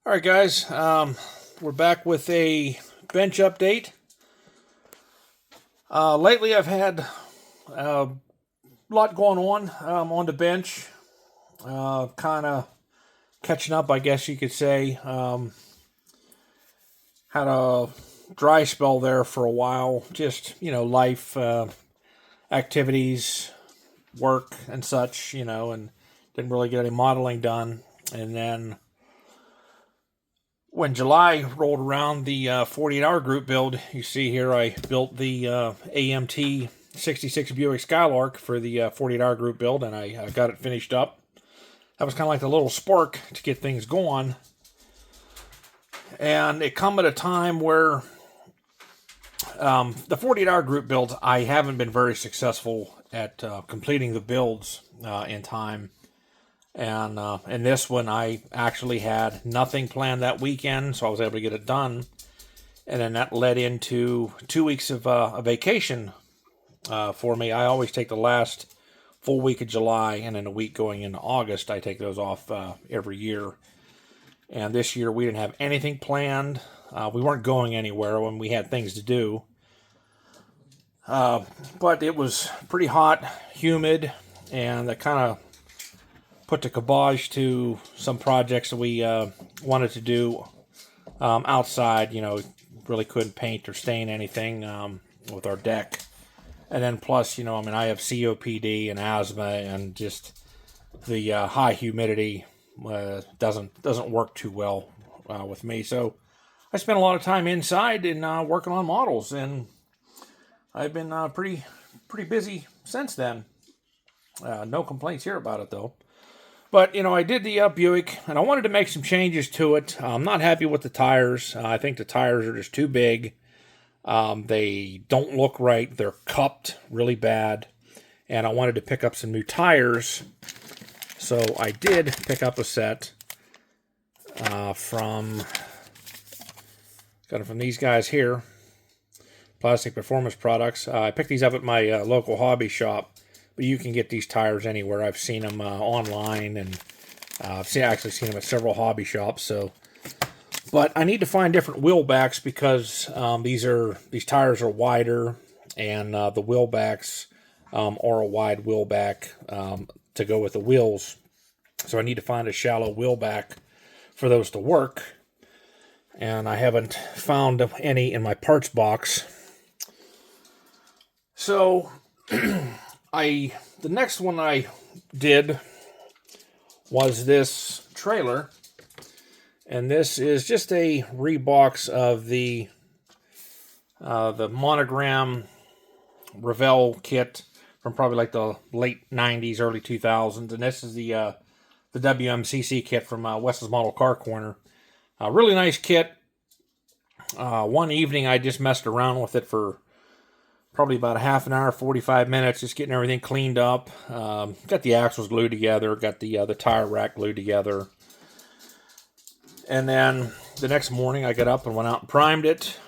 All right, guys, we're back with a bench update. Lately, I've had a lot going on the bench, kind of catching up, I guess you could say. Had a dry spell there for a while, just, life, activities, work, and such, and didn't really get any modeling done. And then when July rolled around, the 48-hour group build, you see here I built the AMT 66 Buick Skylark for the 48-hour group build, and I got it finished up. That was kind of like the little spark to get things going. And it come at a time where the 48-hour group build, I haven't been very successful at completing the builds in time. And in this one, I actually had nothing planned that weekend, so I was able to get it done. And then that led into 2 weeks of a vacation for me. I always take the last full week of July, and then a week going into August. I take those off every year. And this year, we didn't have anything planned. We weren't going anywhere when we had things to do. But it was pretty hot, humid, and that kind of put the kibosh to some projects that we wanted to do outside. Really couldn't paint or stain anything with our deck. And then plus, I have COPD and asthma, and just the high humidity doesn't work too well with me. So I spent a lot of time inside and working on models, and I've been pretty busy since then. No complaints here about it, though. But, I did the Buick, and I wanted to make some changes to it. I'm not happy with the tires. I think the tires are just too big. They don't look right. They're cupped really bad. And I wanted to pick up some new tires. So I did pick up a set from these guys here, Plastic Performance Products. I picked these up at my local hobby shop. But you can get these tires anywhere. I've seen them online, and I've actually seen them at several hobby shops. But I need to find different wheel backs because these tires are wider, and the wheel backs are a wide wheel back to go with the wheels. So I need to find a shallow wheel back for those to work. And I haven't found any in my parts box. So the next one I did was this trailer, and this is just a rebox of the monogram Revell kit from probably like the late 90s, early 2000s, and this is the WMCC kit from Wes's Model Car Corner. Really nice kit. One evening I just messed around with it for probably about a half an hour, 45 minutes, just getting everything cleaned up. Got the axles glued together, got the tire rack glued together. And then the next morning I got up and went out and primed it.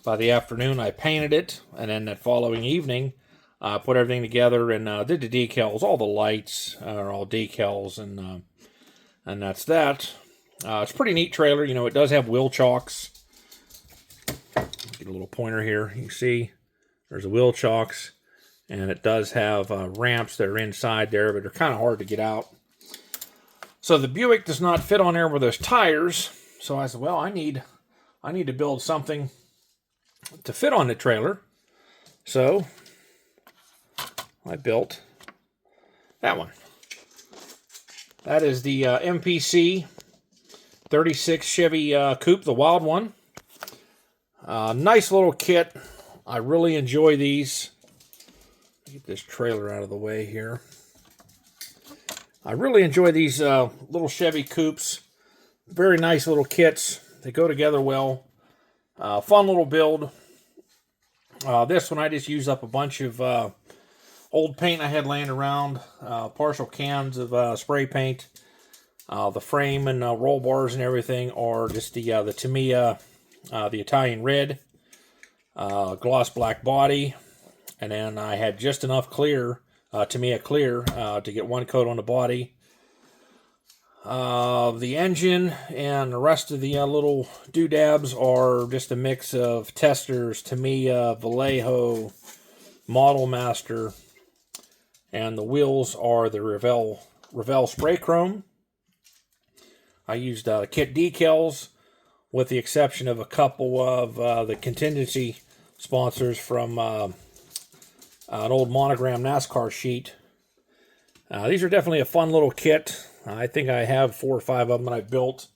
By the afternoon I painted it. And then that following evening I put everything together and did the decals. All the lights are all decals, and that's that. It's a pretty neat trailer. It does have wheel chocks. Get a little pointer here. You can see there's a wheel chocks, and it does have ramps that are inside there, but they're kind of hard to get out. So the Buick does not fit on there with those tires. So I said, well, I need to build something to fit on the trailer. So I built that one. That is the MPC 36 Chevy coupe, the wild one. Nice little kit. I really enjoy these. Get this trailer out of the way here. I really enjoy these little Chevy coupes. Very nice little kits. They go together well. Fun little build. This one I just used up a bunch of old paint I had laying around. Partial cans of spray paint. The frame and roll bars and everything are just the Tamiya, the Italian red. Gloss black body, and then I had just enough clear, Tamiya clear, to get one coat on the body. The engine and the rest of the little doodads are just a mix of Testors, Tamiya, Vallejo, Model Master, and the wheels are the Revell Spray Chrome. I used kit decals with the exception of a couple of the contingency sponsors from an old Monogram NASCAR sheet. These are definitely a fun little kit. I think I have 4 or 5 of them that I built.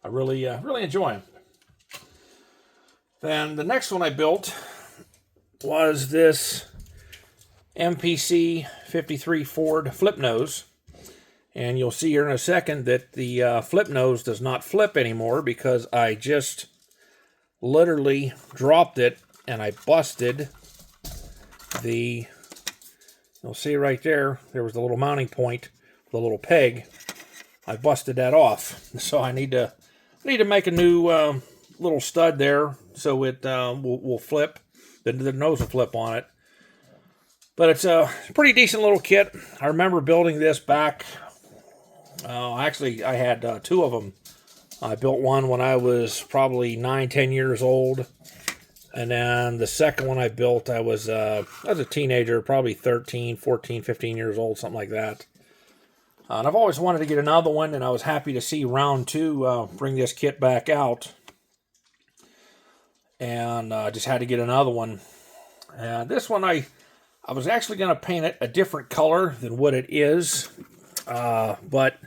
I really enjoy them. Then the next one I built was this MPC 53 Ford flip nose. And you'll see here in a second that the flip nose does not flip anymore because I just literally dropped it and I busted the, you'll see right there, there was the little mounting point, the little peg. I busted that off. So I need to make a new little stud there so it will flip. The nose will flip on it. But it's a pretty decent little kit. I remember building this back. Actually, I had 2 of them. I built one when I was probably 9-10 years old. And then the second one I built, I was a teenager, probably 13, 14, 15 years old, something like that. And I've always wanted to get another one, and I was happy to see round 2 bring this kit back out. And just had to get another one. And this one, I was actually going to paint it a different color than what it is. But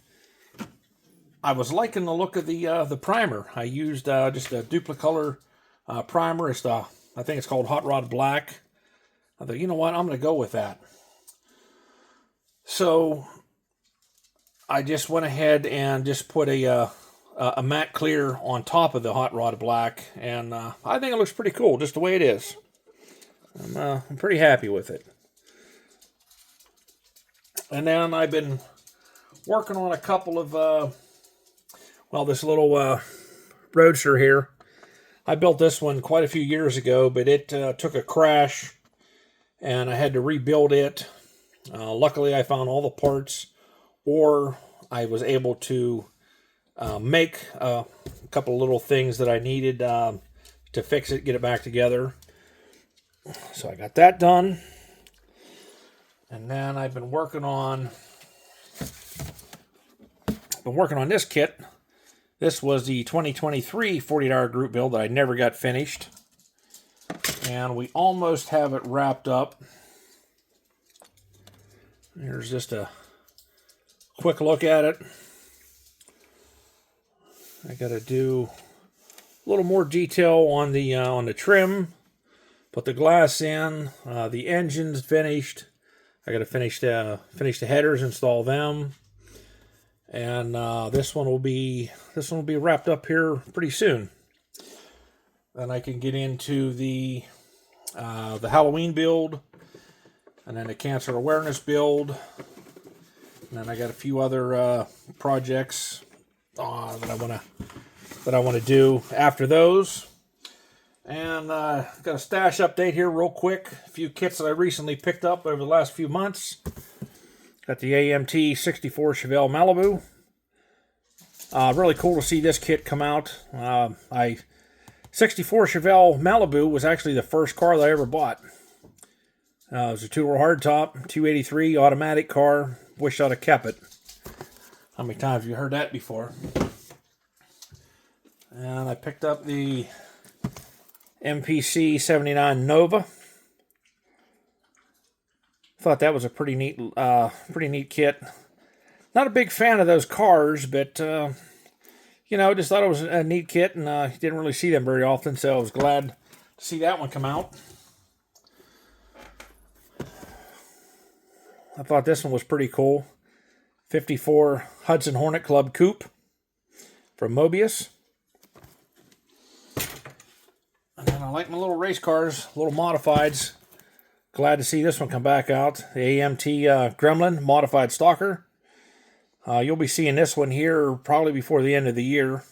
I was liking the look of the primer. I used just a duplicolor primer. It's I think it's called Hot Rod Black. I thought, you know what, I'm going to go with that. So I just went ahead and just put a matte clear on top of the Hot Rod Black, and I think it looks pretty cool, just the way it is. I'm pretty happy with it. And then I've been working on a couple of, this little Roadster here. I built this one quite a few years ago, but it took a crash, and I had to rebuild it. Luckily, I found all the parts, or I was able to make a couple of little things that I needed to fix it, get it back together. So I got that done. And then I've been working on this kit. This was the 2023 40-hour group build that I never got finished. And we almost have it wrapped up. Here's just a quick look at it. I got to do a little more detail on the trim. Put the glass in. The engine's finished. I got to finish the headers, install them. And this one will be wrapped up here pretty soon. Then I can get into the Halloween build, and then the cancer awareness build, and then I got a few other projects that I want to do after those. And got a stash update here real quick. A few kits that I recently picked up over the last few months. Got the AMT 64 Chevelle Malibu. Really cool to see this kit come out. 64 Chevelle Malibu was actually the first car that I ever bought. It was a 2-door hardtop, 283 automatic car. Wish I'd have kept it. How many times have you heard that before? And I picked up the MPC 79 Nova. Thought that was a pretty neat kit. Not a big fan of those cars, but just thought it was a neat kit, and didn't really see them very often, so I was glad to see that one come out. I thought this one was pretty cool. 54 Hudson Hornet Club Coupe from Mobius. And then I like my little race cars, little modifieds. Glad to see this one come back out. The AMT Gremlin Modified Stalker. You'll be seeing this one here probably before the end of the year.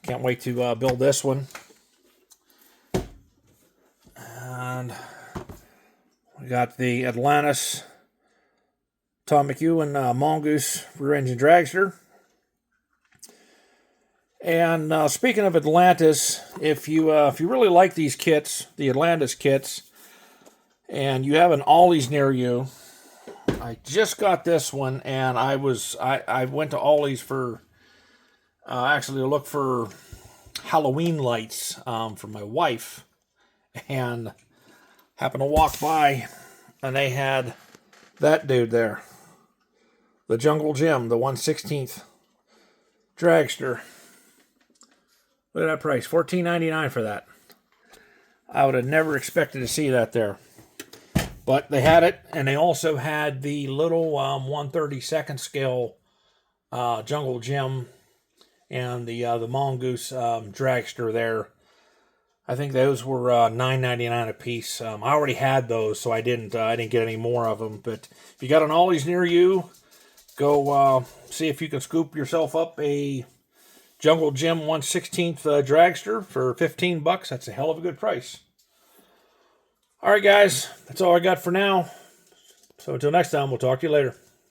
Can't wait to build this one. And we got the Atlantis Tom McEwen Mongoose rear engine dragster. And speaking of Atlantis, if you really like these kits, the Atlantis kits, and you have an Ollie's near you, I just got this one, and I went to Ollie's for actually to look for Halloween lights for my wife, and happened to walk by, and they had that dude there, the Jungle Jim, the 1/16 dragster. Look at that price, $14.99 for that. I would have never expected to see that there. But they had it, and they also had the little 1/32 scale Jungle Jim and the Mongoose dragster there. I think those were $9.99 a piece. I already had those, so I didn't get any more of them. But if you got an Ollie's near you, go see if you can scoop yourself up a Jungle Jim 1/16 dragster for $15. That's a hell of a good price. All right, guys, that's all I got for now. So until next time, we'll talk to you later.